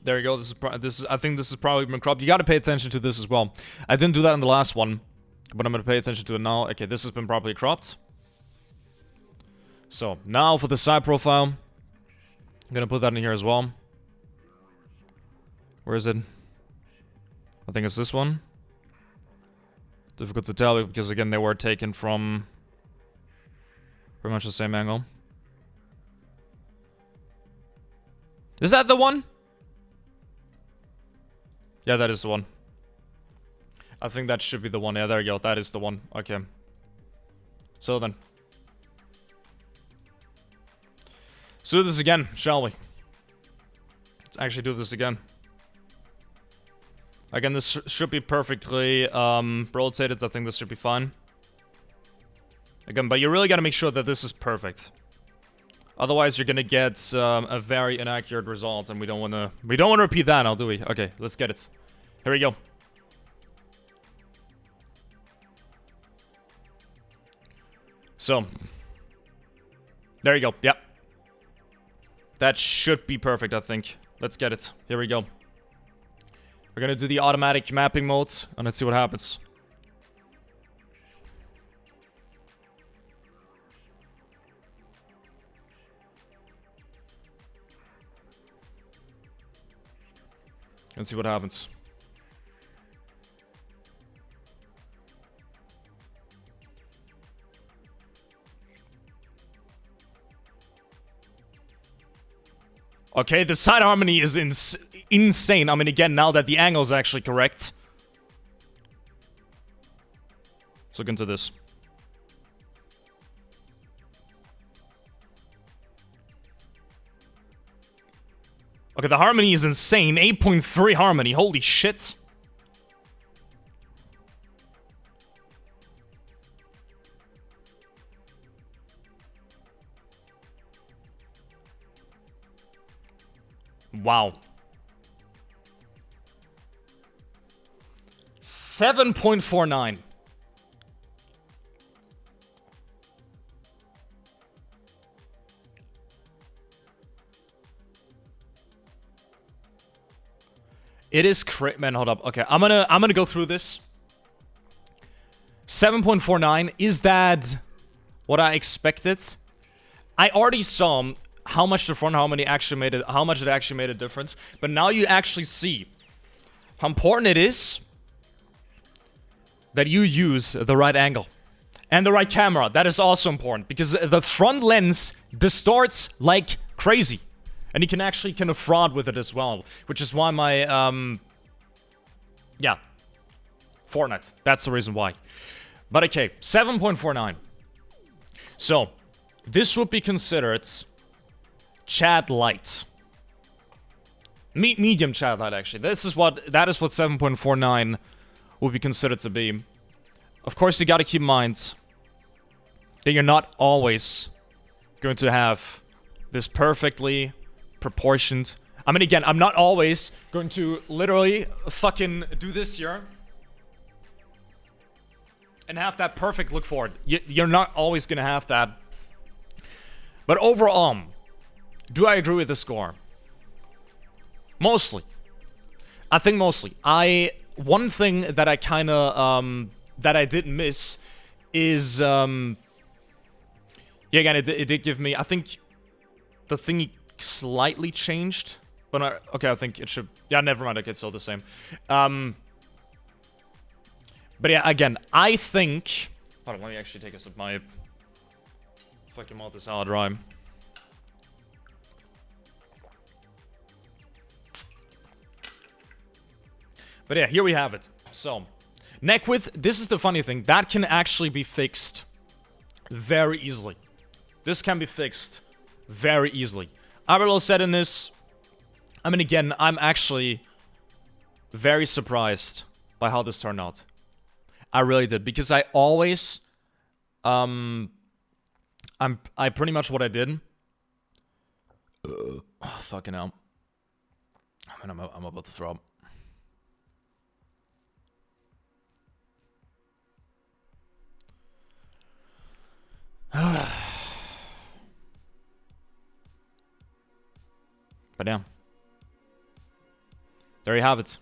There you go. This is. I think this has probably been cropped. You got to pay attention to this as well. I didn't do that in the last one, but I'm gonna pay attention to it now. Okay, this has been properly cropped. So now for the side profile, I'm gonna put that in here as well. Where is it? I think it's this one. Difficult to tell because again they were taken from pretty much the same angle. Is that the one? Yeah, that is the one. I think that should be the one. Yeah, there you go. That is the one. Okay. So then. Let's do this again, shall we? Let's actually do this again. Again, this should be perfectly rotated. I think this should be fine. Again, but you really gotta make sure that this is perfect. Otherwise, you're gonna get a very inaccurate result, and we don't wanna repeat that now, do we? Okay, let's get it. Here we go. So, there you go. Yep. That should be perfect, I think. Let's get it. Here we go. We're gonna do the automatic mapping mode, and let's see what happens. Let's see what happens. Okay, the side harmony is insane. I mean, again, now that the angle is actually correct. Let's look into this. Okay, the harmony is insane. 8.3 harmony. Holy shit. Wow. 7.49. It is man, hold up. Okay, I'm gonna go through this. 7.49, is that what I expected? I already saw how much the front harmony actually made it, how much it actually made a difference, but now you actually see how important it is that you use the right angle and the right camera. That is also important because the front lens distorts like crazy. And you can actually kind of fraud with it as well, which is why my, yeah, Fortnite. That's the reason why. But okay, 7.49. So, this would be considered Chat light. Medium chat light, actually. That is what 7.49 would be considered to be. Of course, you gotta keep in mind that you're not always going to have this perfectly proportioned. I mean, again, I'm not always going to literally fucking do this here and have that perfect look for it. You're not always gonna have that. But overall, do I agree with the score? Mostly. I think mostly. One thing that I kinda, that I did miss is, yeah, again, it did give me, I think the thing slightly changed, but okay, I think it should, yeah, never mind, okay, it's still the same. But yeah, again, I think, hold on, let me actually take a sip of my fucking mouth is all dry. But yeah, here we have it. So, neck width, this is the funny thing, that can actually be fixed very easily. This can be fixed very easily. Aberlo said in this, I mean, again, I'm actually very surprised by how this turned out. I really did, because I always, I pretty much what I did. Oh, fucking hell. I mean, I'm about to throw up. But yeah. There you have it.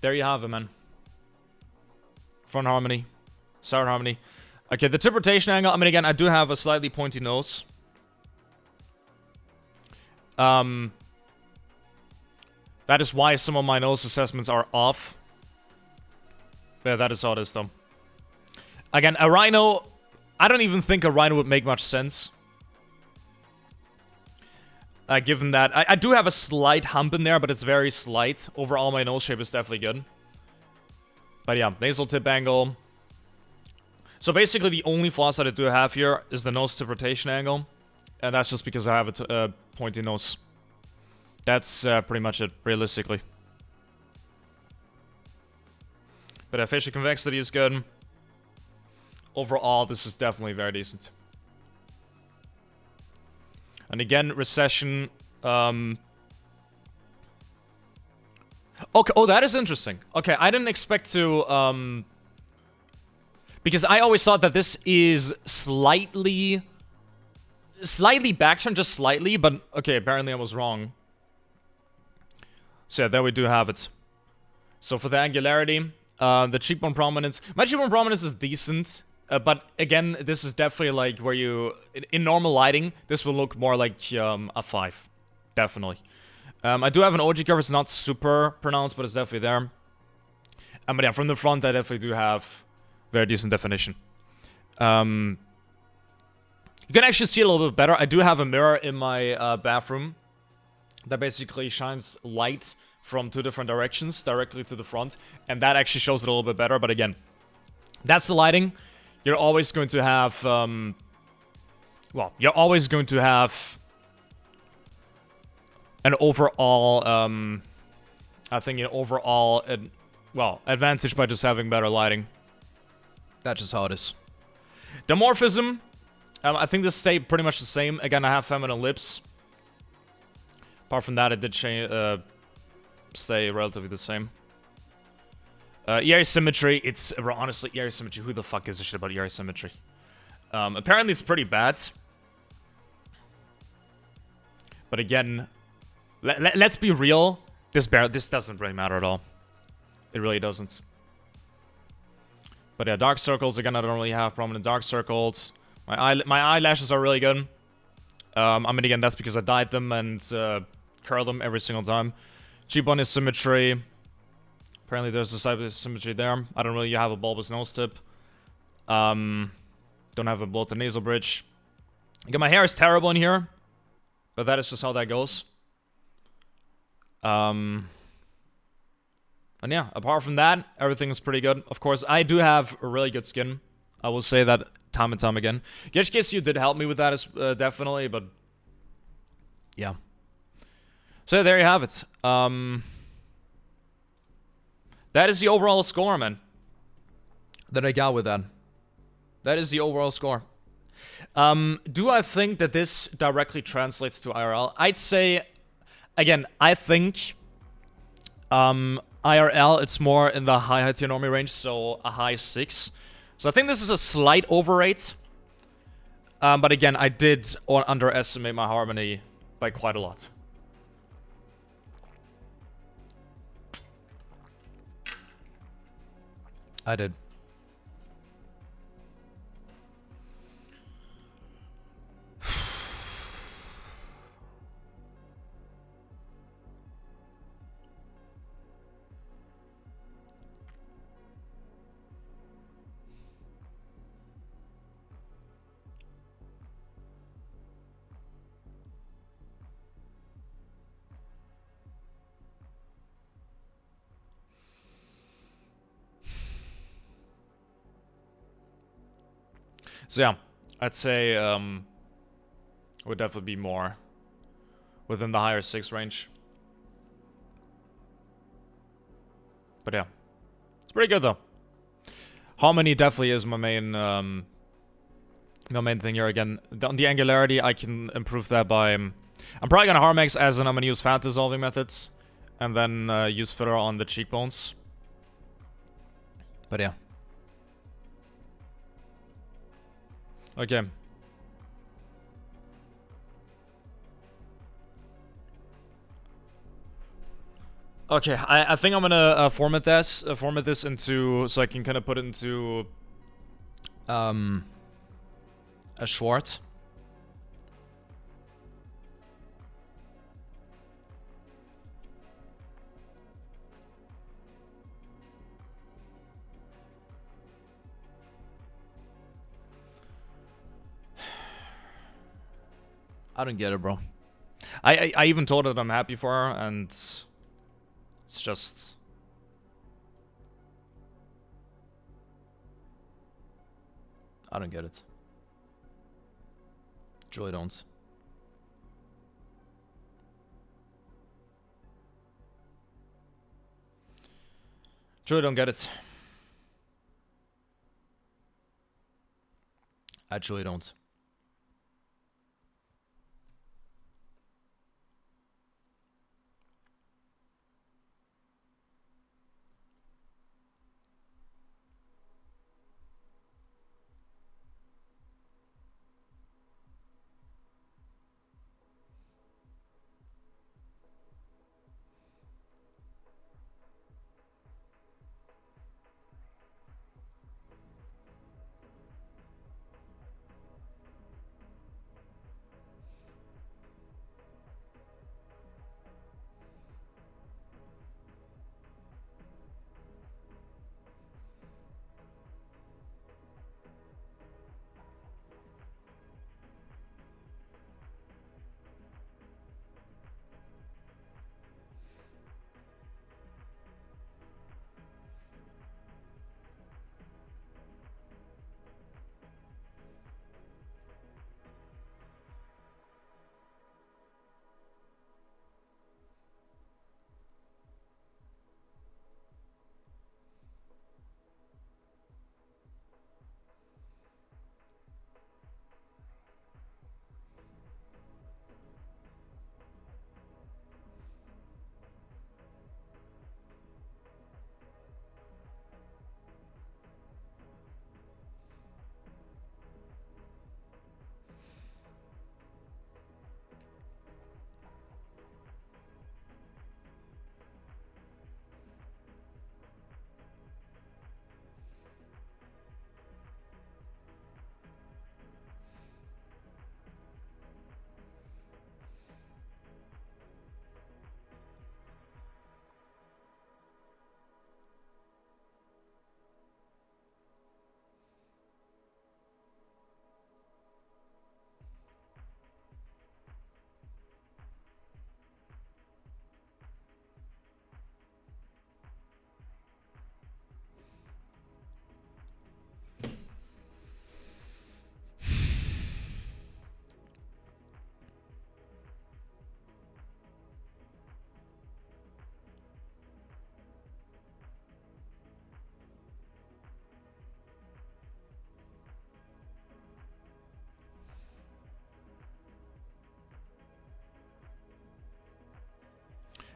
There you have it, man. Front harmony. Side harmony. Okay, the tip rotation angle. I mean, again, I do have a slightly pointy nose. That is why some of my nose assessments are off. Yeah, that is how it is, though. Again, a rhino... I don't even think a rhino would make much sense. Given that... I do have a slight hump in there, but it's very slight. Overall, my nose shape is definitely good. But yeah, nasal tip angle. So basically, the only flaws that I do have here is the nose tip rotation angle. And that's just because I have a pointy nose. That's pretty much it, realistically. But facial convexity is good. Overall, this is definitely very decent. And again, recession. Okay, oh, that is interesting. Okay, I didn't expect to... because I always thought that this is slightly backturned, just slightly, but okay, apparently I was wrong. So yeah, there we do have it. So for the angularity, the cheekbone prominence, my cheekbone prominence is decent, but again, this is definitely like where you, in normal lighting, this will look more like a 5, definitely. I do have an OG cover, it's not super pronounced, but it's definitely there. But yeah, from the front, I definitely do have very decent definition. You can actually see it a little bit better. I do have a mirror in my bathroom that basically shines light from 2 different directions directly to the front, and that actually shows it a little bit better. But again, that's the lighting. You're always going to have, well, you're always going to have an overall, I think an overall, well, advantage by just having better lighting. That's just how it is. Dimorphism, I think this stayed pretty much the same. Again, I have feminine lips. Apart from that, it did stay relatively the same. Ear symmetry, it's honestly ear symmetry. Who the fuck gives a shit about ear symmetry? Apparently, it's pretty bad. But again, let's be real. This doesn't really matter at all. It really doesn't. But yeah, dark circles, again, I don't really have prominent dark circles. My eyelashes are really good. I mean, again, that's because I dyed them and curl them every single time. Cheekbone is symmetry. Apparently there's a side symmetry there. I don't really have a bulbous nose tip. Don't have a bloated nasal bridge. Again, my hair is terrible in here. But that is just how that goes. And yeah, apart from that, everything is pretty good. Of course, I do have a really good skin. I will say that time and time again. You did help me with that, definitely, but yeah. So there you have it. That is the overall score, man. That I got with that. That is the overall score. Do I think that this directly translates to IRL? I'd say, again, I think IRL, it's more in the high heteronomy range, so a high 6. So I think this is a slight overrate. But again, I did underestimate my harmony by quite a lot. I did. So yeah, I'd say it would definitely be more within the higher 6 range. But yeah, it's pretty good though. Harmony definitely is my main thing here. Again, on the angularity, I can improve that by I'm probably gonna Harmex, as in I'm gonna use fat dissolving methods, and then use filler on the cheekbones. But yeah. Okay. Okay, I think I'm gonna format this into, so I can kind of put it into a Schwartz. I don't get it, bro. I even told her that I'm happy for her, and it's just... I don't get it. Truly don't. Truly don't get it. I truly don't.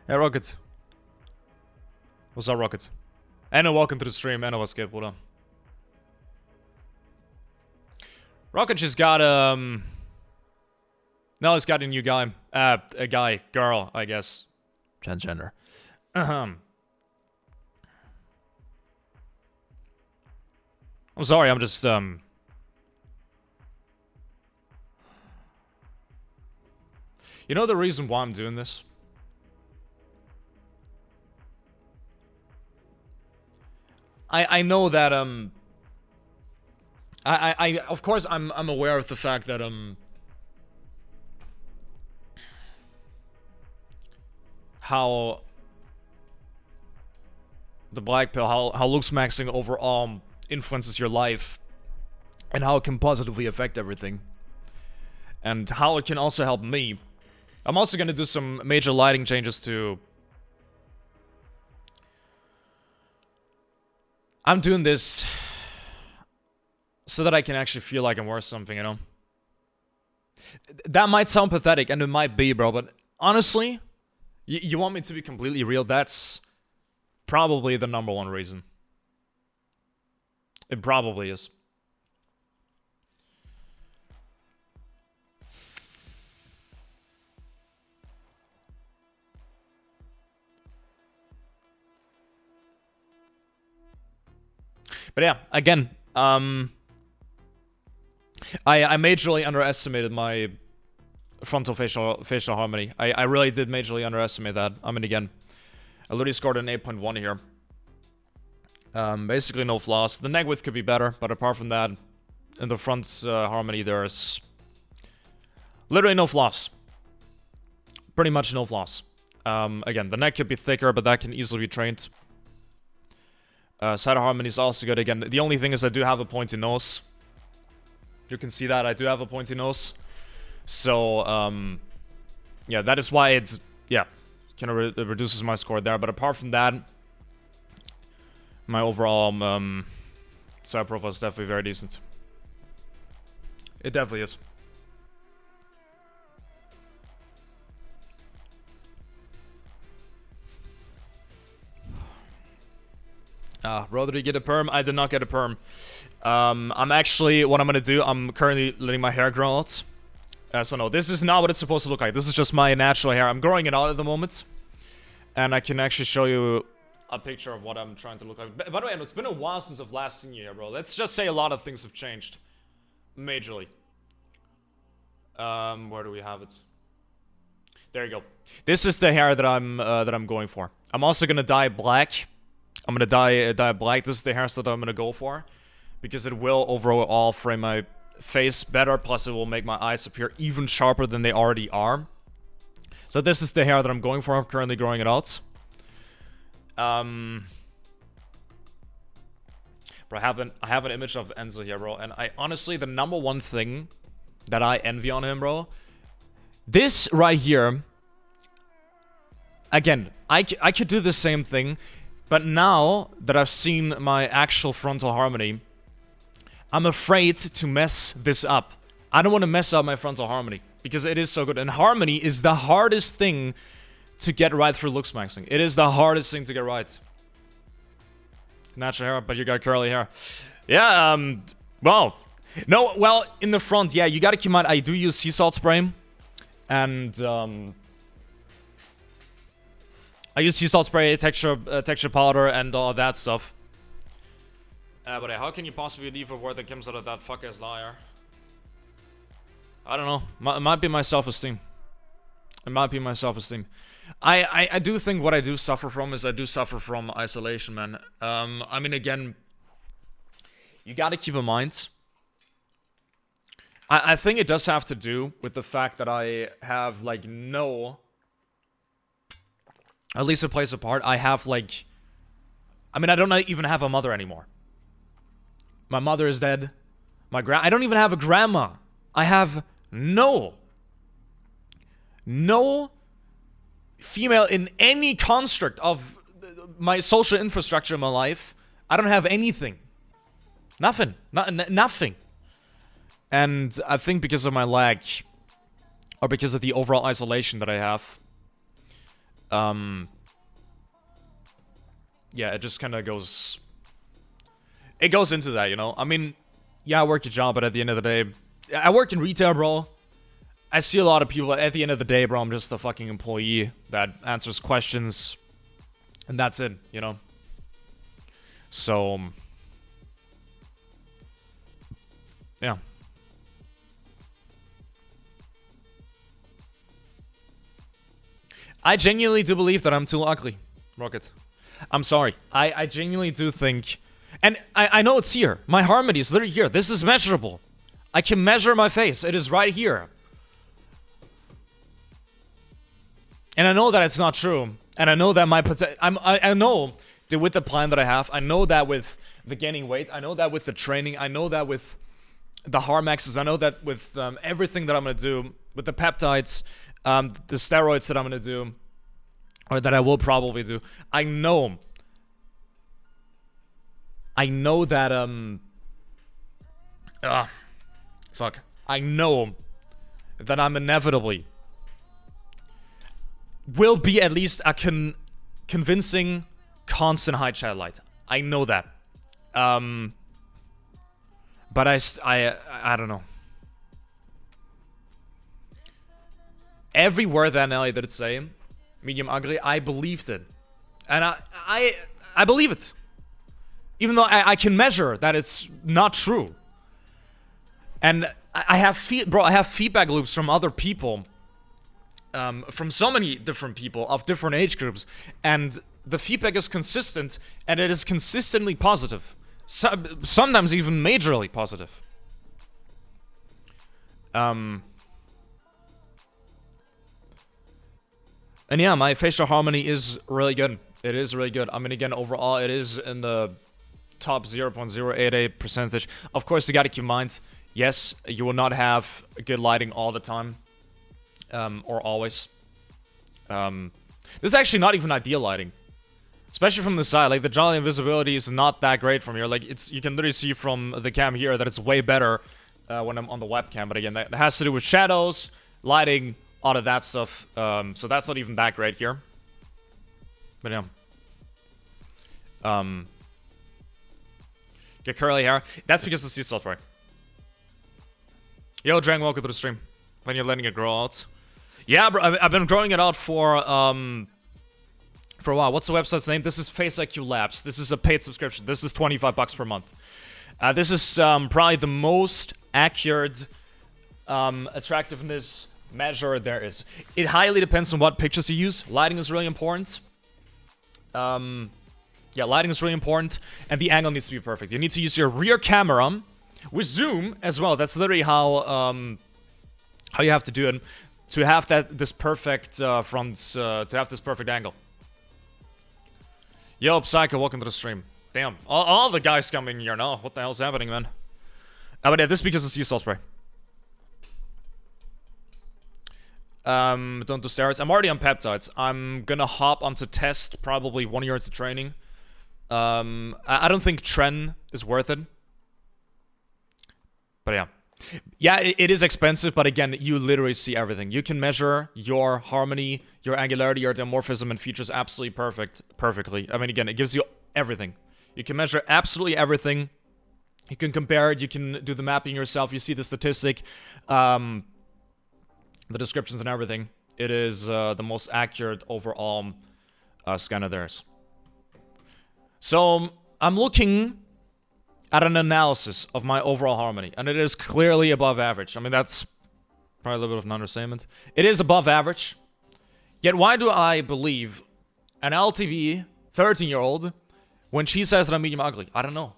Hey, Rocket. What's up, Rocket? Anna, welcome to the stream. Anna, what's good, Bruder? Rocket just got, No, he's got a new guy. A guy. Girl, I guess. Transgender. I'm sorry, I'm just, You know the reason why I'm doing this? I know that, of course, I'm aware of the fact that, how the black pill, how looks maxing overall influences your life, and how it can positively affect everything, and how it can also help me. I'm also gonna do some major lighting changes to... I'm doing this so that I can actually feel like I'm worth something, you know? That might sound pathetic, and it might be, bro, but honestly, you want me to be completely real, that's probably the #1 reason. It probably is. But yeah, again, I majorly underestimated my frontal facial harmony. I really did majorly underestimate that. I mean, again, I literally scored an 8.1 here. Basically no flaws. The neck width could be better, but apart from that, in the front harmony, there's literally no flaws. Pretty much no flaws. Again, the neck could be thicker, but that can easily be trained. Side harmony is also good. Again, the only thing is I do have a pointy nose. You can see that I do have a pointy nose. So, yeah, that is why it's, yeah, kind of reduces my score there. But apart from that, my overall side profile is definitely very decent. It definitely is. Bro, did you get a perm? I did not get a perm. I'm actually, what I'm gonna do, I'm currently letting my hair grow out. So no, this is not what it's supposed to look like. This is just my natural hair. I'm growing it out at the moment. And I can actually show you a picture of what I'm trying to look like. By the way, it's been a while since I've last seen you here, bro. Let's just say a lot of things have changed. Majorly. Where do we have it? There you go. This is the hair that I'm going for. I'm also gonna dye black. I'm gonna dye black. This is the hairstyle that I'm gonna go for, because it will overall frame my face better. Plus, it will make my eyes appear even sharper than they already are. So this is the hair that I'm going for. I'm currently growing it out. Bro, I have an image of Enzo here, bro, and I honestly, the number one thing that I envy on him, bro, this right here. Again, I could do the same thing. But now that I've seen my actual frontal harmony, I'm afraid to mess this up. I don't want to mess up my frontal harmony because it is so good. And harmony is the hardest thing to get right for looks maxing. It is the hardest thing to get right. Natural hair, but you got curly hair. Yeah, well, no, well, in the front, yeah, you got to keep in mind, I do use sea salt spray. And, I use sea salt spray, texture powder, and all that stuff. But how can you possibly leave a word that comes out of that fuck-ass liar? I don't know. It might be my self-esteem. It might be my self-esteem. I do think what I do suffer from is I do suffer from isolation, man. I mean, again, you gotta keep in mind. I think it does have to do with the fact that I have, like, no... At least it plays a part. I have, like... I mean, I don't even have a mother anymore. My mother is dead. I don't even have a grandma. I have no female in any construct of my social infrastructure in my life. I don't have anything. Nothing. Nothing. And I think because of my lag, or because of the overall isolation that I have, yeah, it just kind of goes... It goes into that, you know? I mean, yeah, I work a job, but at the end of the day... I work in retail, bro. I see a lot of people, at the end of the day, bro, I'm just a fucking employee that answers questions. And that's it, you know? So... yeah. I genuinely do believe that I'm too ugly, Rocket. I'm sorry. I genuinely do think... And I know it's here. My harmony is literally here. This is measurable. I can measure my face. It is right here. And I know that it's not true. And I know that my I know that with the plan that I have, I know that with the gaining weight, I know that with the training, I know that with the Harmaxes, I know that with everything that I'm going to do, with the peptides, the steroids that I'm going to do, or that I will probably do, I know that, fuck. I know that I'm inevitably will be at least a convincing, constant high chat light. I know that. But I don't know. Every word that Nelly did say, medium ugly, I believed it. And I believe it. Even though I can measure that it's not true. And I have feedback loops from other people, from so many different people of different age groups, and the feedback is consistent, and it is consistently positive. Sometimes even majorly positive. And yeah, my facial harmony is really good. It is really good. I mean, again, overall, it is in the top 0.088%. Of course, you gotta keep in mind, yes, you will not have good lighting all the time, or always. This is actually not even ideal lighting, especially from the side. Like, the jolly invisibility is not that great from here. Like, you can literally see from the cam here that it's way better when I'm on the webcam. But again, that has to do with shadows, lighting, all of that stuff. So that's not even that great here. But yeah. Get curly hair. That's because of sea salt, right? Yo, Drang, welcome to the stream. When you're letting it grow out. Yeah, bro, I've been growing it out for a while. What's the website's name? This is Face IQ Labs. This is a paid subscription. This is 25 bucks per month. This is probably the most accurate attractiveness measure there is. It highly depends on what pictures you use. Lighting is really important. Yeah, lighting is really important, and the angle needs to be perfect. You need to use your rear camera with zoom as well. That's literally how you have to do it to have this perfect front, to have this perfect angle. Yo, Psycho, welcome to the stream. Damn, all the guys coming here now. What the hell's happening, man? But yeah, this is because of sea salt spray. Don't do steroids. I'm already on peptides. I'm gonna hop onto test probably 1 year into training. I don't think Tren is worth it. But yeah. Yeah, it is expensive, but again, you literally see everything. You can measure your harmony, your angularity, your dimorphism, and features absolutely perfectly. I mean, again, it gives you everything. You can measure absolutely everything. You can compare it, you can do the mapping yourself, you see the statistic, the descriptions and everything. It is the most accurate overall scan of theirs. So, I'm looking at an analysis of my overall harmony, and it is clearly above average. I mean, that's probably a little bit of an understatement. It is above average. Yet why do I believe an LTV 13-year-old when she says that I'm medium ugly? I don't know.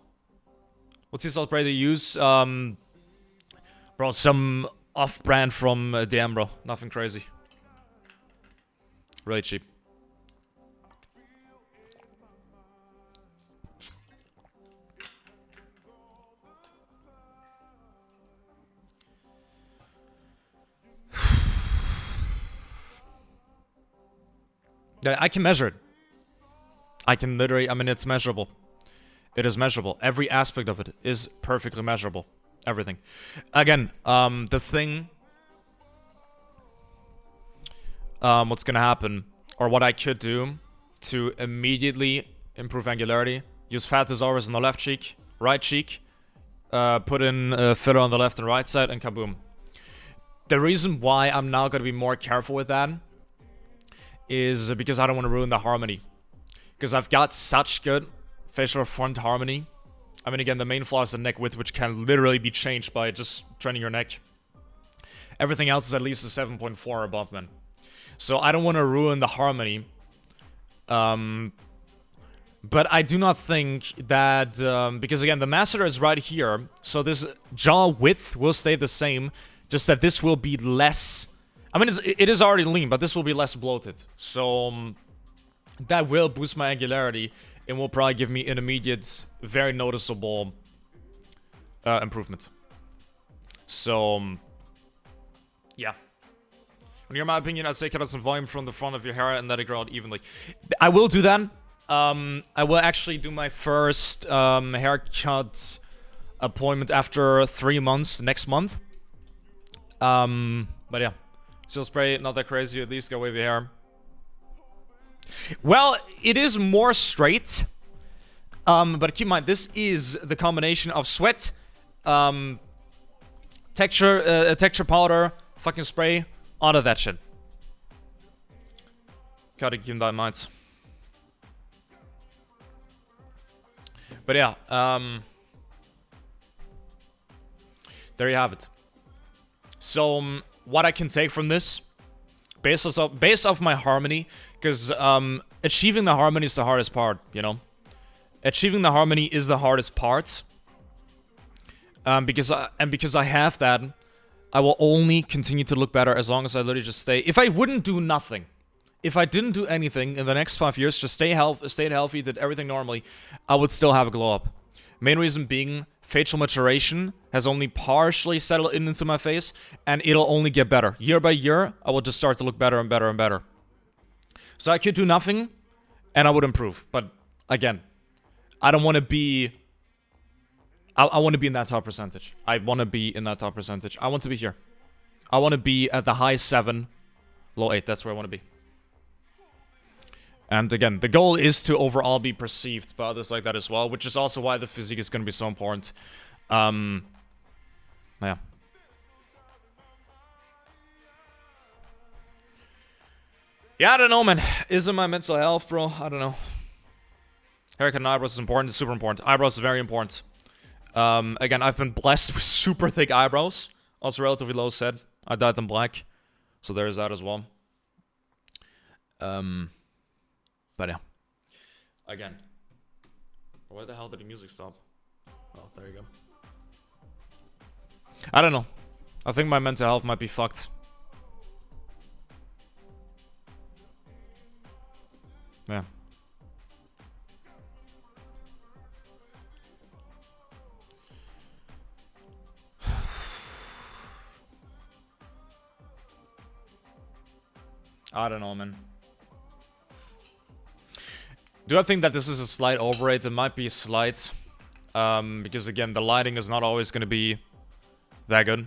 What's his spray to use? Bro, some off-brand from DM, bro. Nothing crazy. Really cheap. Yeah, I can measure it. I can literally, I mean, it's measurable. It is measurable. Every aspect of it is perfectly measurable. Everything. Again, the thing... what's gonna happen, or what I could do to immediately improve angularity, use fat dissolvers on the left cheek, right cheek, put in filler on the left and right side, and kaboom. The reason why I'm now gonna be more careful with that is because I don't want to ruin the harmony. Because I've got such good facial front harmony. I mean, again, the main flaw is the neck width, which can literally be changed by just training your neck. Everything else is at least a 7.4 or above, man. So I don't want to ruin the harmony. But I do not think that... because, again, the masseter is right here. So this jaw width will stay the same. Just that this will be less... I mean, it is already lean, but this will be less bloated. So that will boost my angularity and will probably give me an immediate, very noticeable improvement. So, yeah. In my opinion, I'd say cut out some volume from the front of your hair and let it grow out evenly. I will do that. I will actually do my first haircut appointment after 3 months next month. But yeah. Still spray, not that crazy, at least got wavy hair. Well, it is more straight. But keep in mind, this is the combination of sweat, texture powder, fucking spray, all of that shit. Gotta keep that in mind. But yeah, there you have it. So, what I can take from this, based off my harmony, because achieving the harmony is the hardest part, you know? Achieving the harmony is the hardest part. Because I have that, I will only continue to look better as long as I literally just stay. If I wouldn't do nothing, if I didn't do anything in the next 5 years, just stayed healthy, did everything normally, I would still have a glow up. Main reason being, facial maturation has only partially settled into my face, and it'll only get better. Year by year, I will just start to look better and better and better. So I could do nothing, and I would improve. But again, I don't want to be... I want to be in that top percentage. I want to be in that top percentage. I want to be here. I want to be at the high 7, low 8. That's where I want to be. And again, the goal is to overall be perceived by others like that as well, which is also why the physique is going to be so important. Yeah. Yeah, I don't know, man. Isn't my mental health, bro? I don't know. Haircut and eyebrows is important. It's super important. Eyebrows is very important. Again, I've been blessed with super thick eyebrows. Also relatively low set. I dyed them black. So there's that as well. But yeah. Again. Where the hell did the music stop? Oh, there you go. I don't know. I think my mental health might be fucked. Yeah. I don't know, man. Do I think that this is a slight overrate? It might be a slight. Because again, the lighting is not always going to be that good.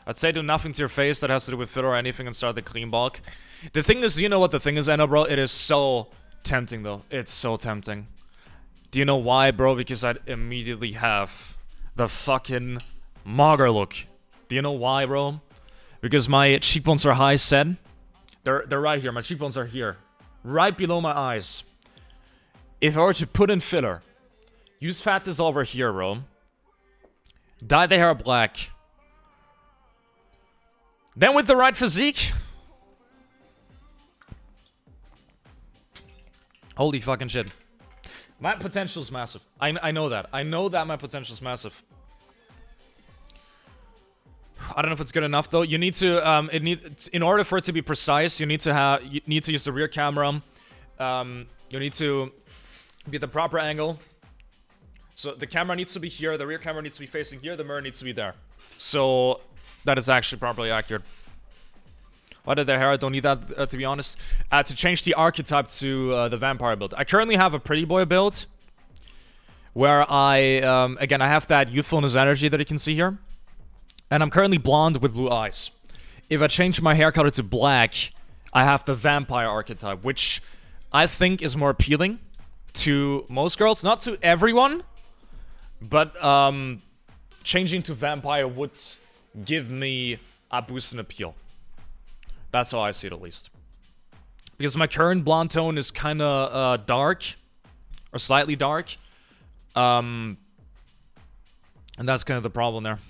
I'd say do nothing to your face that has to do with filler or anything and start the clean bulk. The thing is, you know what the thing is, Enno, bro? It is so tempting, though. It's so tempting. Do you know why, bro? Because I'd immediately have the fucking mager look. Do you know why, bro? Because my cheekbones are high set. They're right here. My cheekbones are here. Right below my eyes. If I were to put in filler, use fat dissolver here, bro. Dye the hair black. Then with the right physique. Holy fucking shit. My potential is massive. I know that. I know that my potential is massive. I don't know if it's good enough though. You need to in order for it to be precise, you need to use the rear camera. You need to be at the proper angle. So the camera needs to be here, the rear camera needs to be facing here, the mirror needs to be there. So that is actually properly accurate. Why did the hair? I don't need that, to be honest. To change the archetype to the vampire build. I currently have a pretty boy build. Where again, I have that youthfulness energy that you can see here. And I'm currently blonde with blue eyes. If I change my hair color to black, I have the vampire archetype, which I think is more appealing to most girls. Not to everyone, but changing to vampire would give me a boost in appeal. That's how I see it, at least. Because my current blonde tone is kind of dark, or slightly dark. And that's kind of the problem there.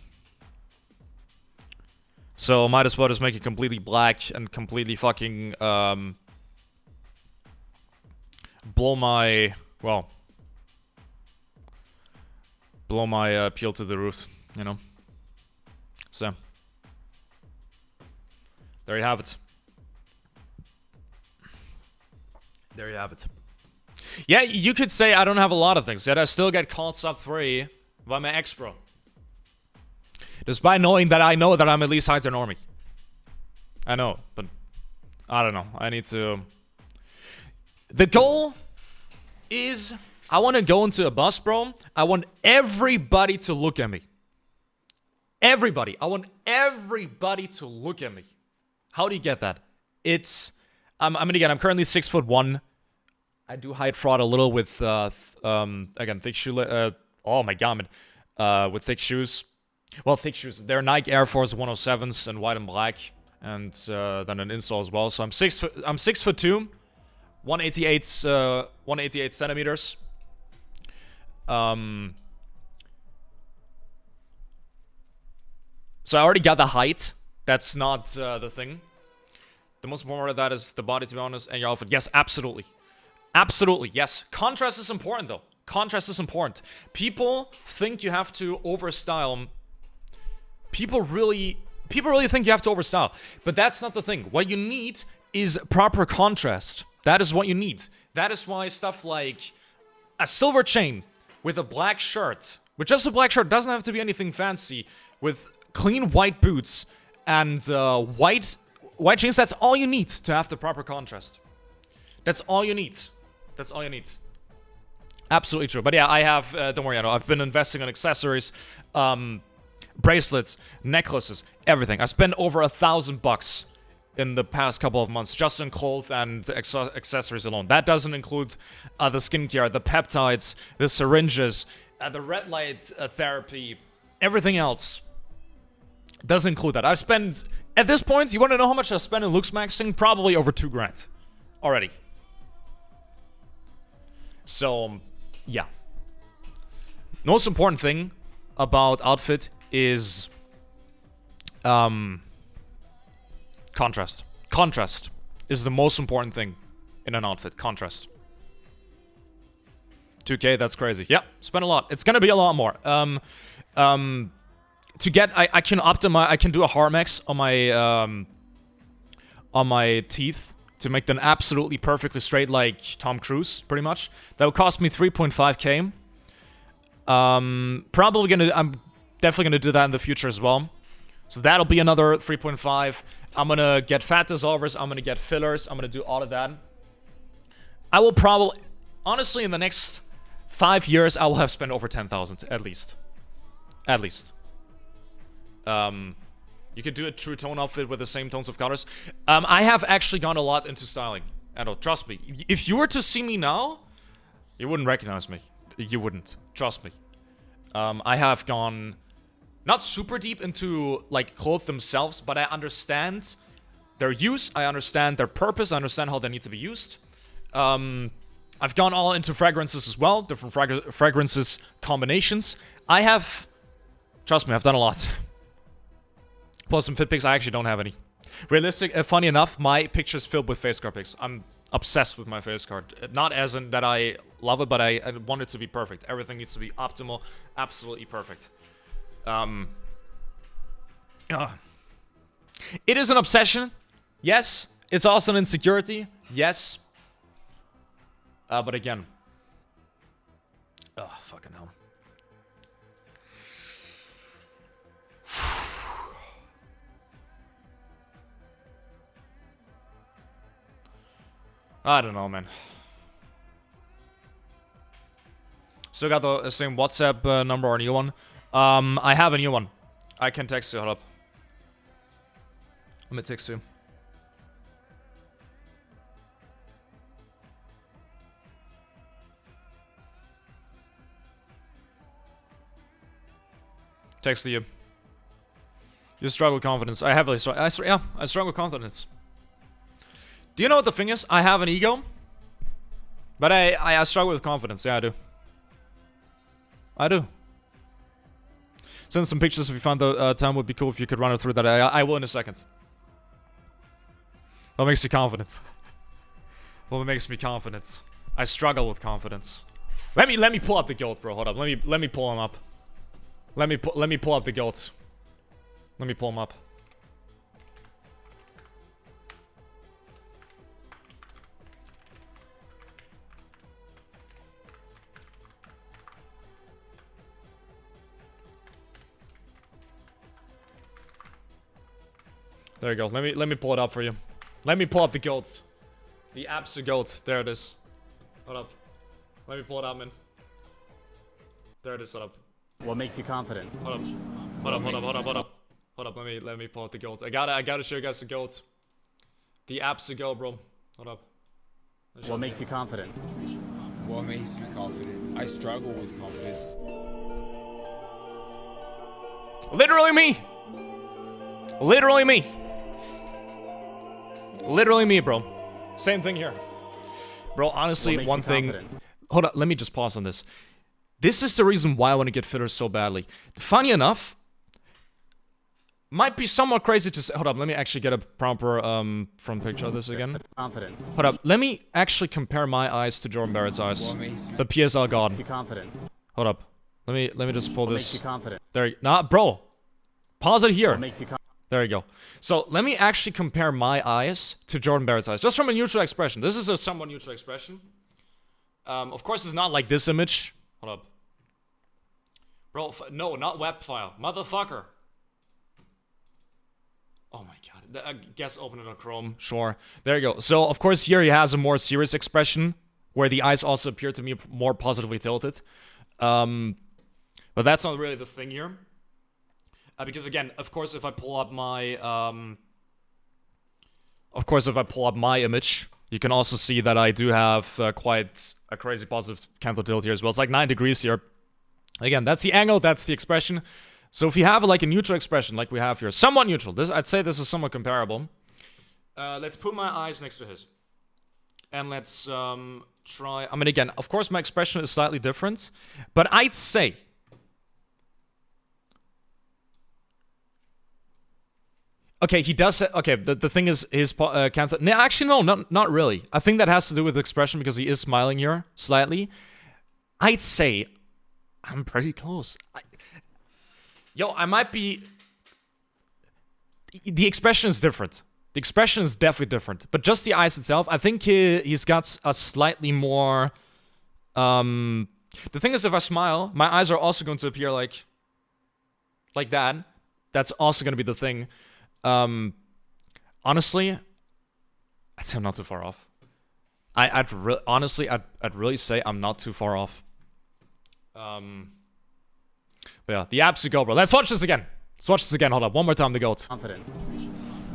So might as well just make it completely black and completely fucking blow my appeal to the roof, you know. So there you have it. There you have it. Yeah, you could say I don't have a lot of things, yet I still get called sub 3 by my ex, bro. Despite knowing that I know that I'm at least higher than normie. I know, but I don't know. I need to... The goal is I want to go into a bus, bro. I want everybody to look at me. Everybody. I want everybody to look at me. How do you get that? It's... I'm currently 6'1". I do height fraud a little with, again, thick shoe... oh my god, man. With thick shoes. Well, thick shoes. They're Nike Air Force 107s in white and black, and then an insole as well. So I'm 6'2", 188 centimeters. So I already got the height. That's not the thing. The most important part of that is the body, to be honest, and your outfit. Yes, absolutely. Absolutely, yes. Contrast is important, though. Contrast is important. People think you have to overstyle. People really think you have to overstyle. But that's not the thing. What you need is proper contrast. That is what you need. That is why stuff like a silver chain with a black shirt, with just a black shirt, doesn't have to be anything fancy, with clean white boots and white chains, that's all you need to have the proper contrast. That's all you need. That's all you need. Absolutely true. But yeah, I have, don't worry, I know, I've been investing in accessories, bracelets, necklaces, everything. I spent over $1,000 in the past couple of months just in clothes and accessories alone. That doesn't include the skincare, the peptides, the syringes, the red light therapy, everything else. Doesn't include that. I've spent, at this point, you want to know how much I spent in looks maxing? Probably over $2,000 already. So, yeah. Most important thing about outfit is contrast. Contrast is the most important thing in an outfit. Contrast. 2K, that's crazy. Yeah, spend a lot. It's gonna be a lot more. To get, I can optimize. I can do a Harmex on my teeth to make them absolutely perfectly straight, like Tom Cruise, pretty much. That would cost me 3.5K. I'm definitely gonna do that in the future as well. So that'll be another 3.5. I'm gonna get fat dissolvers. I'm gonna get fillers. I'm gonna do all of that. I will probably, honestly, in the next 5 years, I will have spent over 10,000 at least. At least. You could do a true tone outfit with the same tones of colors. I have actually gone a lot into styling. And trust me, if you were to see me now, you wouldn't recognize me. You wouldn't. Trust me. I have gone not super deep into like clothes themselves, but I understand their use. I understand their purpose. I understand how they need to be used. I've gone all into fragrances as well, different fragrances combinations. Trust me, I've done a lot. Plus some fit pics, I actually don't have any. Funny enough, my picture's filled with face card pics. I'm obsessed with my face card. Not as in that I love it, but I want it to be perfect. Everything needs to be optimal, absolutely perfect. It is an obsession. Yes. It's also an insecurity. Yes. But again. Oh, fucking hell. I don't know, man. Still got the same WhatsApp number or a new one. I have a new one. I can text you. Hold up. Let me text you. Text to you. You struggle with confidence. I heavily struggle. Yeah, I struggle with confidence. Do you know what the thing is? I have an ego, but I struggle with confidence. Yeah, I do. I do. Send some pictures if you found the time. Would be cool if you could run it through that. I will in a second. What makes you confident? What makes me confident? I struggle with confidence. Let me pull up the guild, bro. Hold up. Let me pull him up. Let me pull up the guild. Let me pull him up. There you go. Let me pull it up for you. Let me pull up the guilds. The absolute guilds. There it is. Hold up. Let me pull it up, man. There it is. Hold up. What makes you confident? Hold up. Hold up. Let me pull out the guilds. I gotta show you guys the guilds. The absolute guild, bro. Hold up. What makes you confident? What makes me confident? I struggle with confidence. Literally me. Literally me. Literally me, bro. Same thing here. Bro, honestly, What makes one you thing... confident? Hold on, let me just pause on this. This is the reason why I want to get fitter so badly. Funny enough, might be somewhat crazy to say... Hold up, let me actually get a proper front picture of this again. Confident. Hold up, let me actually compare my eyes to Jordan Barrett's eyes. What makes me The PSL God. Makes you confident. Hold up. Let me just pull What makes this. you confident? There you... Nah, bro. Pause it here. What makes you confident? There you go. So, let me actually compare my eyes to Jordan Barrett's eyes. Just from a neutral expression. This is a somewhat neutral expression. Of course, it's not like this image. Hold up. Bro, no, not web file. Motherfucker. Oh my god. I guess open it on Chrome. Sure. There you go. So, of course, here he has a more serious expression, where the eyes also appear to me more positively tilted. But that's not really the thing here. Because again, of course, if I pull up my, image, you can also see that I do have quite a crazy positive canthal tilt here as well. It's like 9 degrees here. Again, that's the angle, that's the expression. So if you have like a neutral expression like we have here, somewhat neutral, I'd say this is somewhat comparable. Let's put my eyes next to his. And let's try, I mean, again, of course my expression is slightly different, but I'd say, okay, he does. Okay, the thing is, his canthal. No, actually, no, not really. I think that has to do with expression because he is smiling here slightly. I'd say I'm pretty close. I might be. The expression is different. The expression is definitely different, but just the eyes itself, I think he's got a slightly more. The thing is, if I smile, my eyes are also going to appear like that. That's also going to be the thing. Honestly, I'd say I'm not too far off. I'd really say I'm not too far off. But yeah, the absolute goat, bro. Let's watch this again. Hold up, one more time. The goat. Confident.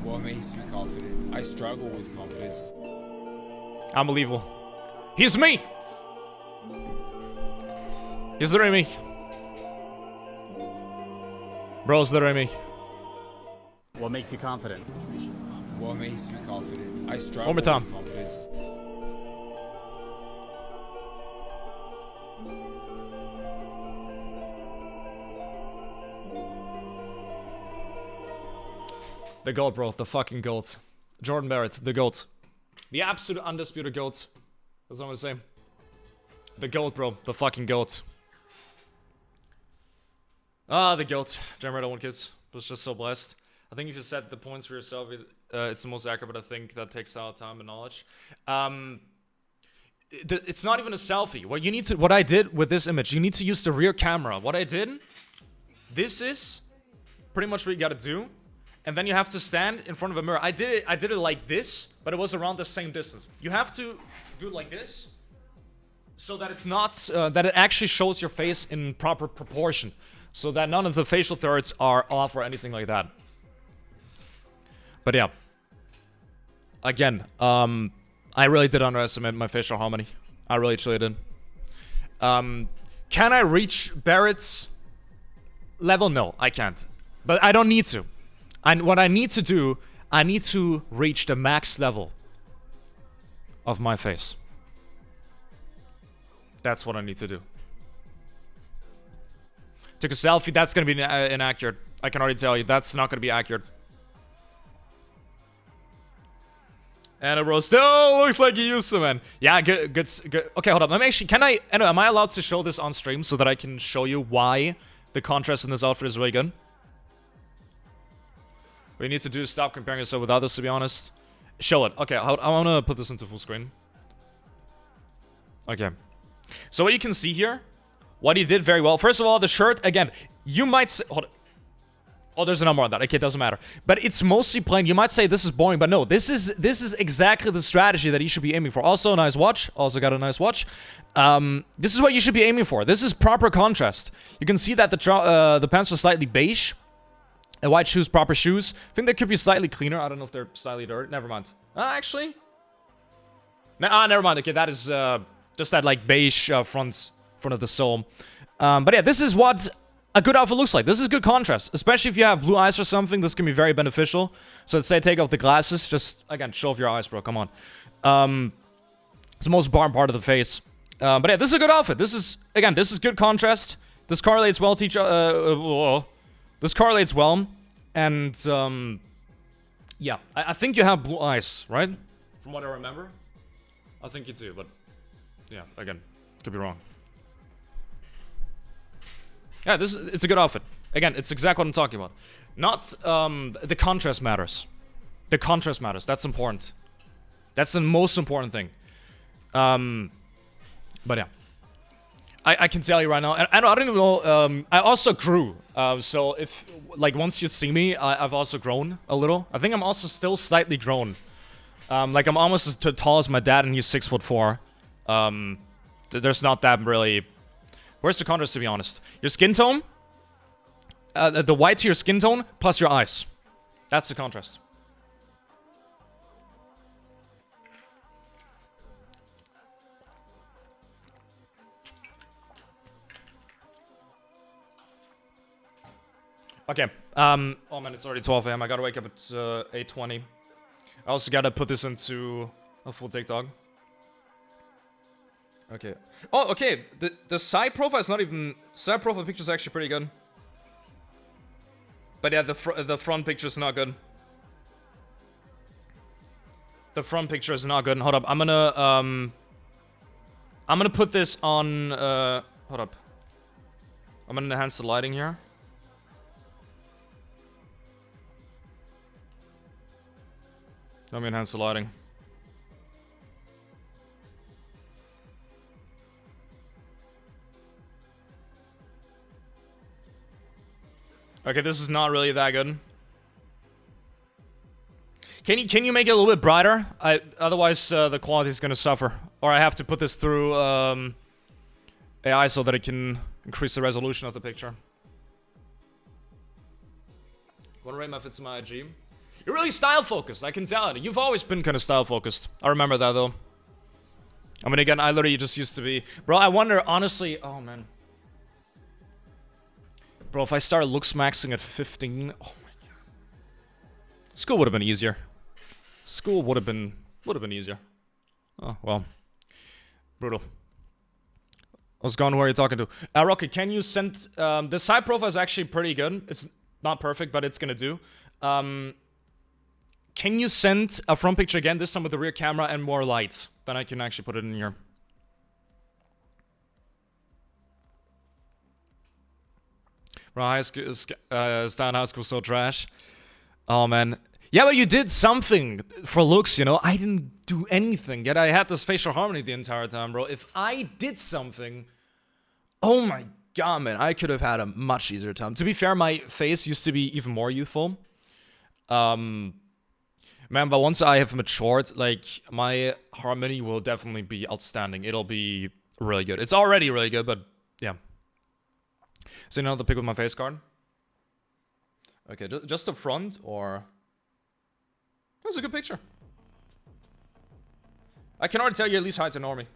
What makes me confident? I struggle with confidence. Unbelievable. He's me. He's literally me. Bro's literally me. What makes you confident? What makes me confident? I struggle One more time. with confidence. The GOAT, bro. The fucking GOAT. Jordan Barrett, the GOAT. The absolute undisputed GOAT. That's what I'm gonna say. The GOAT, bro. The fucking GOAT. Ah, the GOAT. Jordan Barrett, I want kids. Was just so blessed. I think if you set the points for yourself, it's the most accurate, but I think that takes a lot of time and knowledge. It's not even a selfie. What I did with this image, you need to use the rear camera. What I did, this is pretty much what you gotta do. And then you have to stand in front of a mirror. I did it like this, but it was around the same distance. You have to do it like this, so that it's not, that it actually shows your face in proper proportion. So that none of the facial thirds are off or anything like that. But yeah. Again, I really did underestimate my facial harmony. I really truly did. Can I reach Barrett's level? No, I can't. But I don't need to. And what I need to do, I need to reach the max level of my face. That's what I need to do. Took a selfie, that's gonna be inaccurate. I can already tell you, that's not gonna be accurate. And it roast. Oh, looks like you used some, man. Yeah, good. Okay, hold up. Let me actually, am I allowed to show this on stream so that I can show you why the contrast in this outfit is really good? What you need to do is stop comparing yourself with others, to be honest. Show it. Okay, I want to put this into full screen. Okay. So what you can see here, what he did very well. First of all, the shirt, again, you might say... Hold on. Oh, there's a number on that. Okay, it doesn't matter. But it's mostly plain. You might say this is boring, but no. This is exactly the strategy that you should be aiming for. Also, a nice watch. Also got a nice watch. This is what you should be aiming for. This is proper contrast. You can see that the pants are slightly beige. White shoes, proper shoes. I think they could be slightly cleaner. I don't know if they're slightly dirty. Never mind. Actually. Never mind. Okay, that is just that like beige front of the sole. But yeah, this is what a good outfit looks like. This is good contrast. Especially if you have blue eyes or something. This can be very beneficial. So let's say take off the glasses. Just, again, show off your eyes, bro. Come on. It's the most bottom part of the face. But yeah, this is a good outfit. This is, again, this is good contrast. This correlates well to each other. This correlates well. And, yeah. I think you have blue eyes, right? From what I remember. I think you do, but yeah, again, could be wrong. Yeah, it's a good outfit. Again, it's exactly what I'm talking about. Not, the contrast matters. The contrast matters. That's important. That's the most important thing. But yeah. I can tell you right now, and I don't even know, I also grew. So if, like, once you see me, I've also grown a little. I think I'm also still slightly grown. Like, I'm almost as tall as my dad, and he's 6'4". There's not that really... Where's the contrast, to be honest? Your skin tone, the white to your skin tone, plus your eyes. That's the contrast. Okay, oh man, it's already 12 AM. I gotta wake up at 8:20. I also gotta put this into a full TikTok. Okay. Oh, okay. The side profile is not even... Side profile picture is actually pretty good. But yeah, the front picture is not good. The front picture is not good. Hold up, I'm gonna put this on... hold up. I'm gonna enhance the lighting here. Let me enhance the lighting. Okay, this is not really that good. Can you make it a little bit brighter? Otherwise the quality is gonna suffer. Or I have to put this through AI so that it can increase the resolution of the picture. Wanna rate my fits in my IG? You're really style focused, I can tell it. You've always been kind of style focused. I remember that though. I mean, again, I literally just used to be... Bro, I wonder, honestly... Oh, man. Bro, if I started looks maxing at 15... Oh, my God. School would have been easier. School would have been easier. Oh, well. Brutal. I was gone, who are you talking to? Rocky, can you send... the side profile is actually pretty good. It's not perfect, but it's gonna do. Can you send a front picture again, this time with the rear camera and more light? Then I can actually put it in here. Bro, high school, Stan high school so trash. Oh, man. Yeah, but you did something for looks, you know? I didn't do anything, yet I had this facial harmony the entire time, bro. If I did something... Oh my god, man. I could have had a much easier time. To be fair, my face used to be even more youthful. Man, but once I have matured, like, my harmony will definitely be outstanding. It'll be really good. It's already really good, but yeah. So now the pic with my face card. Okay, just the front, or... That's a good picture. I can already tell you're at least high to normie.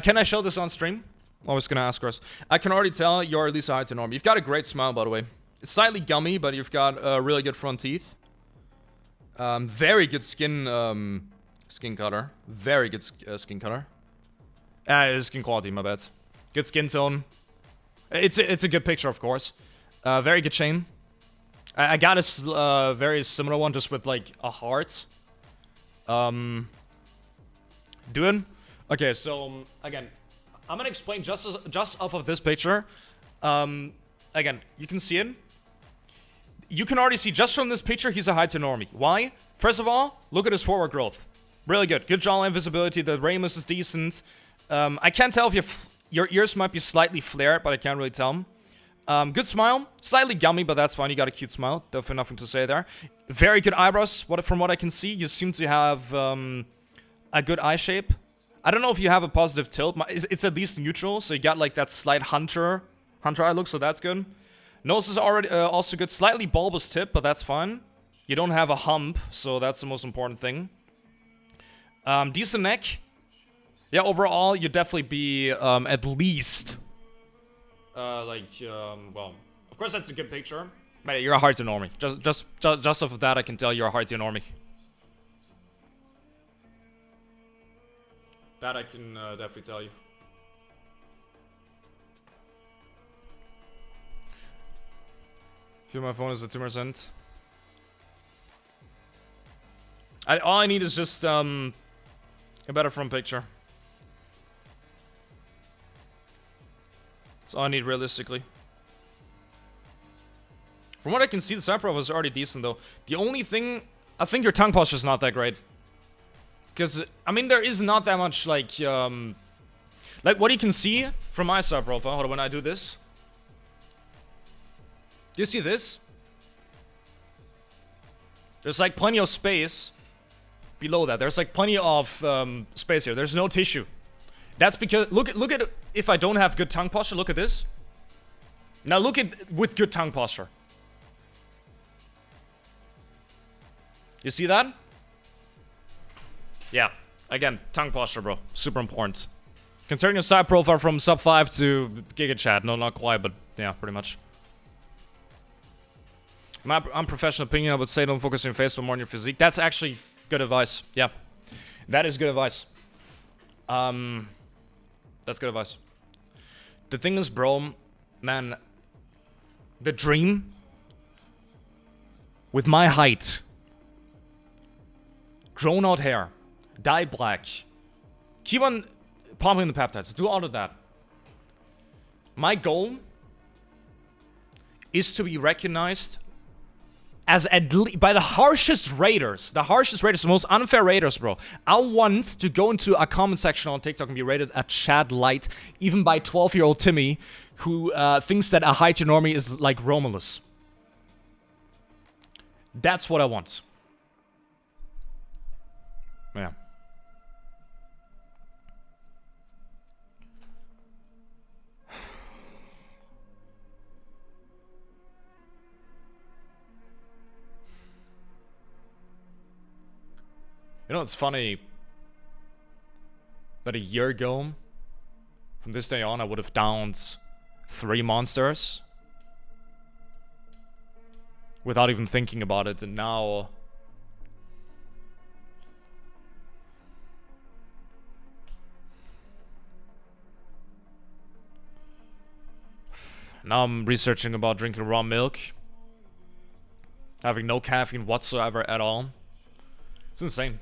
Can I show this on stream? I was gonna ask Chris. I can already tell you're at least high to normie. You've got a great smile, by the way. It's slightly gummy, but you've got really good front teeth. Very good skin color. Very good skin color. Skin quality, my bad. Good skin tone. It's a good picture, of course. Very good chain. I got a very similar one, just with like a heart. Doing? Okay, so again, I'm gonna explain just off of this picture. Again, you can see it. You can already see just from this picture, he's a high to normie. Why? First of all, look at his forward growth. Really good. Good jawline visibility. The ramus is decent. I can't tell if your ears might be slightly flared, but I can't really tell. Good smile. Slightly gummy, but that's fine. You got a cute smile. Definitely nothing to say there. Very good eyebrows. From what I can see, you seem to have a good eye shape. I don't know if you have a positive tilt. It's at least neutral, so you got like that slight hunter eye look, so that's good. Nose is already also good. Slightly bulbous tip, but that's fine. You don't have a hump, so that's the most important thing. Decent neck. Yeah, overall, you'd definitely be at least... well... Of course, that's a good picture. But yeah, you're a hard to normie. Just off of that, I can tell you're a hard to normie. That I can definitely tell you. Here, my phone is at 2%. All I need is just a better front picture. That's all I need realistically. From what I can see, the side profile is already decent though. The only thing, I think your tongue posture is not that great. Because, I mean, there is not that much, like what you can see from my side profile. Hold on, when I do this. Do you see this? There's like plenty of space below that. There's like plenty of space here. There's no tissue. That's because, look at if I don't have good tongue posture, look at this. Now look at with good tongue posture. You see that? Yeah. Again, tongue posture, bro. Super important. Can turn your side profile from sub 5 to Giga Chat. No, not quite, but yeah, pretty much. My unprofessional opinion, I would say don't focus on your face, but more on your physique. That's actually good advice. Yeah. That is good advice. That's good advice. The thing is, bro, man, the dream with my height, grown out hair, dye black, keep on pumping the peptides, do all of that. My goal is to be recognized as by the harshest raters, the most unfair raters, bro. I want to go into a comment section on TikTok and be rated a Chad Light, even by 12-year-old Timmy, who thinks that a height normie is like Romulus. That's what I want. Yeah. You know, it's funny that a year ago, from this day on, I would have downed 3 monsters without even thinking about it, and now I'm researching about drinking raw milk, having no caffeine whatsoever at all. It's insane.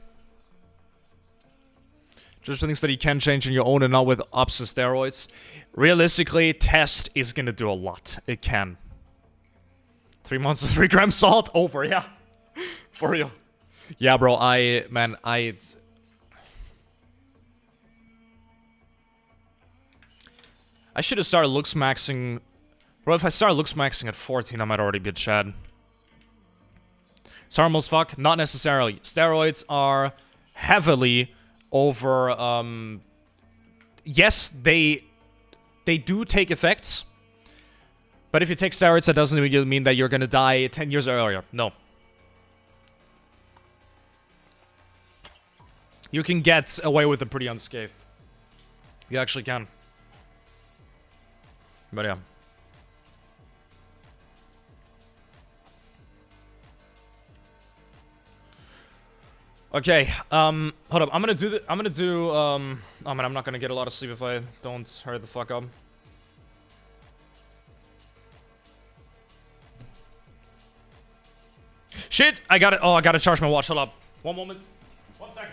Just things that you can change on your own and not with ups and steroids. Realistically, test is gonna do a lot. It can. 3 months of 3 grams salt over, yeah. For real. Yeah, bro, I should have started looks maxing. Bro, if I started looks maxing at 14, I might already be a Chad. It's harmful as fuck? Not necessarily. Steroids are heavily over, yes, they do take effects, but if you take steroids, that doesn't really mean that you're gonna die 10 years earlier. No. You can get away with it pretty unscathed. You actually can. But yeah. Okay, hold up. I'm gonna do oh man, I'm not gonna get a lot of sleep if I don't hurry the fuck up. Shit! I got it. Oh, I gotta charge my watch. Hold up. 1 moment. 1 second.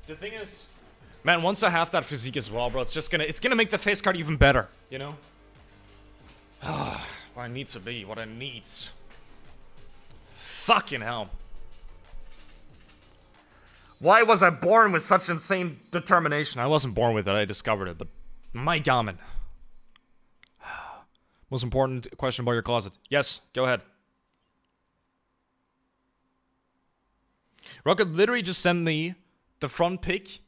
The thing is, man, once I have that physique as well, bro, it's gonna make the face card even better, you know? What I need to be, what I need. Fucking hell. Why was I born with such insane determination? I wasn't born with it, I discovered it, but my gammon. Most important question about your closet. Yes, go ahead. Rocket literally just sent me the front pic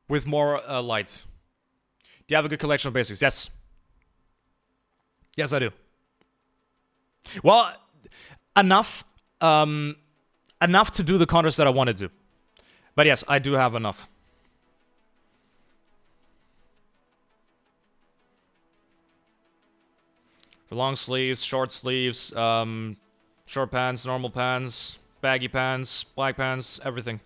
with more light. Do you have a good collection of basics? Yes. Yes, I do. Well, enough. Enough to do the contests that I want to do. But yes, I do have enough. For long sleeves, short sleeves, short pants, normal pants, baggy pants, black pants, everything.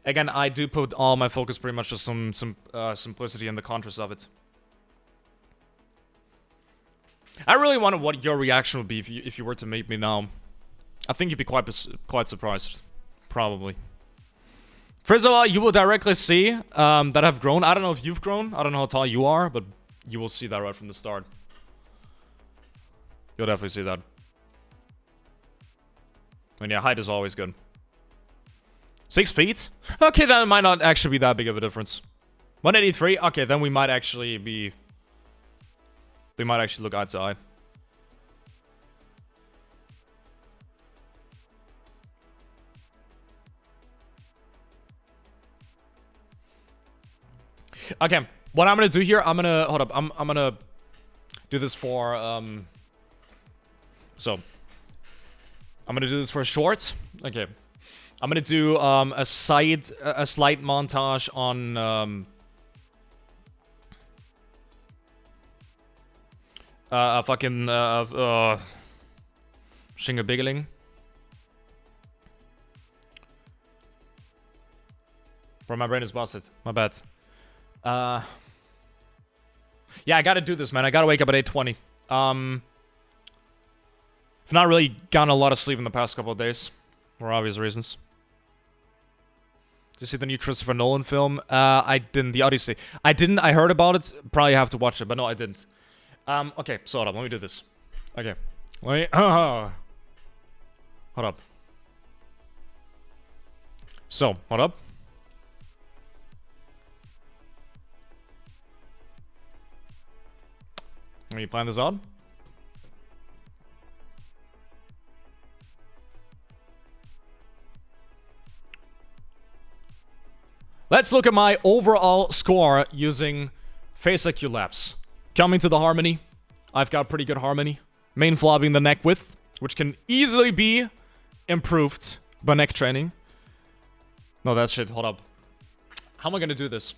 Again, I do put all my focus pretty much just some simplicity in the contrast of it. I really wonder what your reaction would be if you were to meet me now. I think you'd be quite surprised, probably. First of all, you will directly see that I've grown. I don't know if you've grown. I don't know how tall you are, but you will see that right from the start. You'll definitely see that. And yeah, height is always good. 6 feet? Okay, that might not actually be that big of a difference. 183? Okay, then we might actually be... They might actually look eye to eye. Okay, what I'm gonna do here, I'm gonna... Hold up, I'm gonna do this for, So, I'm gonna do this for shorts. Okay. I'm gonna do, a slight montage on, fucking, Shingabiggling. Bro, my brain is busted. My bad. Yeah, I gotta do this, man. I gotta wake up at 8:20. I've not really gotten a lot of sleep in the past couple of days. For obvious reasons. Did you see the new Christopher Nolan film? I didn't. The Odyssey. I didn't. I heard about it. Probably have to watch it, but no, I didn't. Okay, so hold up. Let me do this. Okay. Let me... hold up. So, hold up. Let me plan this out. Let's look at my overall score using face IQ Labs. Coming to the harmony. I've got pretty good harmony. Main flaw being the neck width, which can easily be improved by neck training. No, that's shit. Hold up. How am I gonna do this?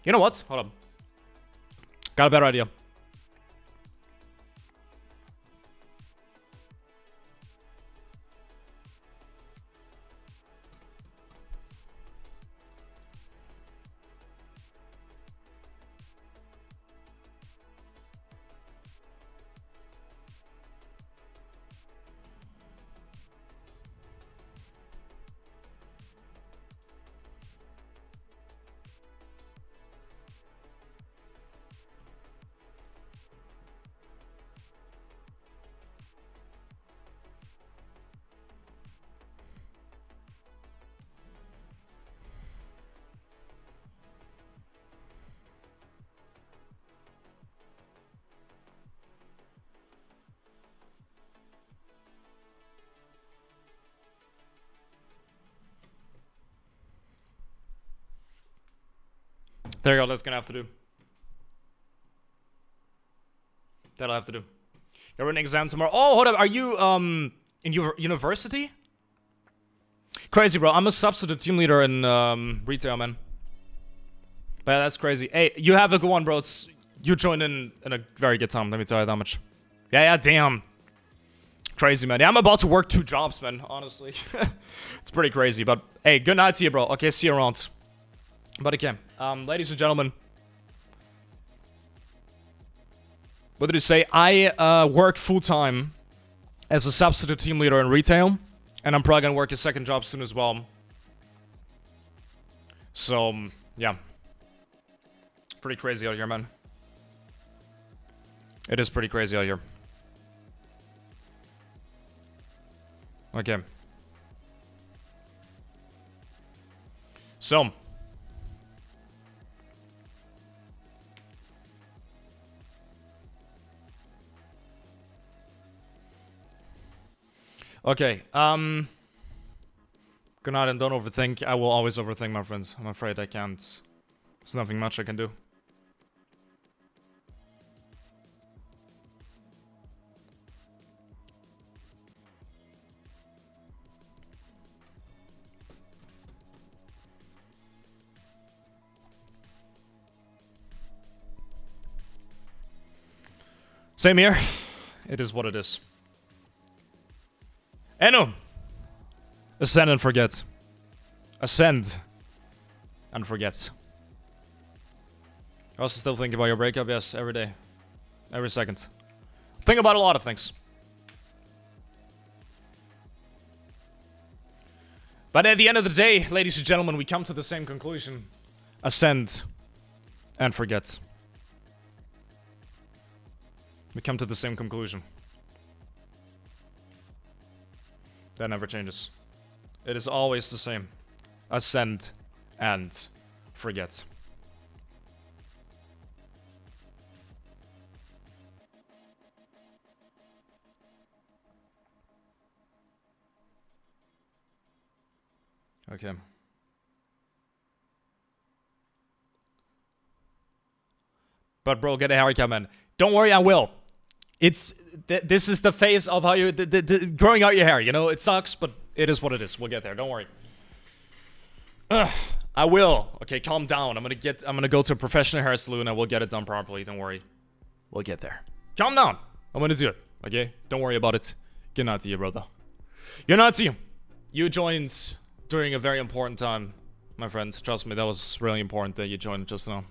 You know what? Hold up. Got a better idea. There you go, that's gonna have to do. That'll have to do. You're an exam tomorrow. Oh, hold up, are you, in your university? Crazy, bro. I'm a substitute team leader in, retail, man. But that's crazy. Hey, you have a good one, bro. You joined in a very good time, let me tell you that much. Yeah, damn. Crazy, man. Yeah, I'm about to work 2 jobs, man, honestly. It's pretty crazy, but hey, good night to you, bro. Okay, see you around. But again, ladies and gentlemen, what did you say? I work full-time as a substitute team leader in retail, and I'm probably gonna work a second job soon as well. So, yeah. Pretty crazy out here, man. It is pretty crazy out here. Okay. So... Okay, good night and don't overthink. I will always overthink, my friends. I'm afraid I can't. There's nothing much I can do. Same here. It is what it is. Eno! Ascend and forget. Ascend and forget. I also still think about your breakup, yes, every day. Every second. Think about a lot of things. But at the end of the day, ladies and gentlemen, we come to the same conclusion. Ascend and forget. We come to the same conclusion. That never changes. It is always the same. Ascend and forget. Okay. But bro, get a haircut, man. Don't worry, I will. It's this is the phase of how you growing out your hair. You know, it sucks, but it is what it is. We'll get there. Don't worry. I will. Okay, calm down. I'm gonna go to a professional hair salon and we'll get it done properly. Don't worry. We'll get there. Calm down. I'm gonna do it. Okay? Don't worry about it. Good night to you, brother. Good night to you. You joined during a very important time, my friends. Trust me, that was really important that you joined just now.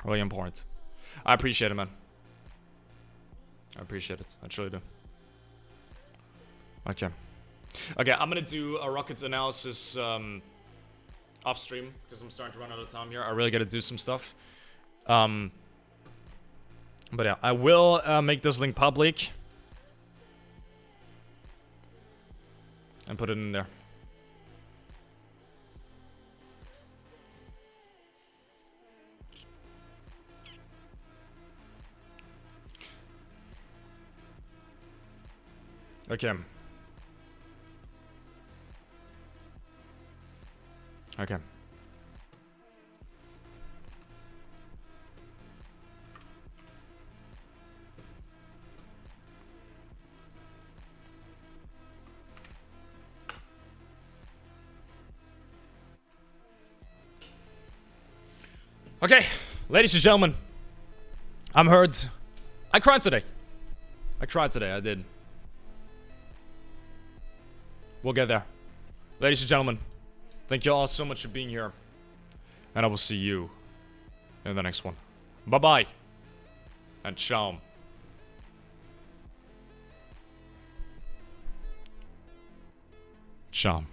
Really important. I appreciate it, man. I appreciate it. I truly do. Okay. Okay, I'm gonna do a rockets analysis off stream because I'm starting to run out of time here. I really gotta do some stuff. But yeah, I will make this link public and put it in there. Okay. Okay. Okay, ladies and gentlemen, I'm hurt. I cried today. I did. We'll get there. Ladies and gentlemen, thank you all so much for being here. And I will see you in the next one. Bye-bye. And ciao. Ciao.